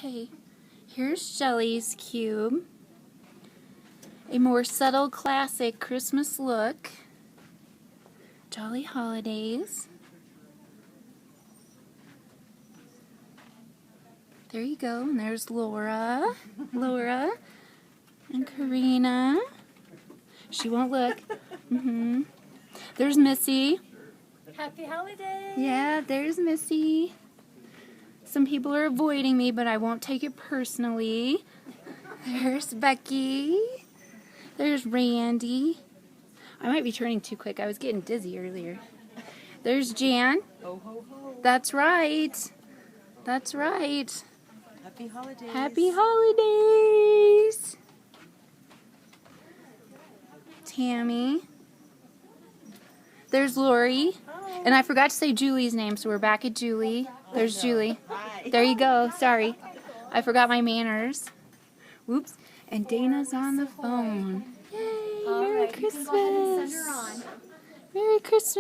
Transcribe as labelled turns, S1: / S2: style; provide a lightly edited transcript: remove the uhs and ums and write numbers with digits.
S1: Okay, here's Shelly's cube. A more subtle, classic Christmas look. Jolly Holidays. There you go, and there's Laura, and Karina. She won't look. There's Missy.
S2: Happy holidays!
S1: Yeah, there's Missy. Some people are avoiding me, but I won't take it personally. There's Becky. There's Randy. I might be turning too quick. I was getting dizzy earlier. There's Jan.
S2: Ho, ho, ho.
S1: That's right. That's right.
S2: Happy holidays.
S1: Happy holidays. Tammy. There's Lori.
S2: Hi.
S1: And I forgot to say Julie's name, so we're back at Julie. There's Julie.
S2: Hi.
S1: There you go. Sorry. I forgot my manners. Whoops. And Dana's on the phone. Yay!
S2: All
S1: Merry
S2: right, you can go ahead and
S1: Christmas.
S2: send her on.
S1: Merry Christmas.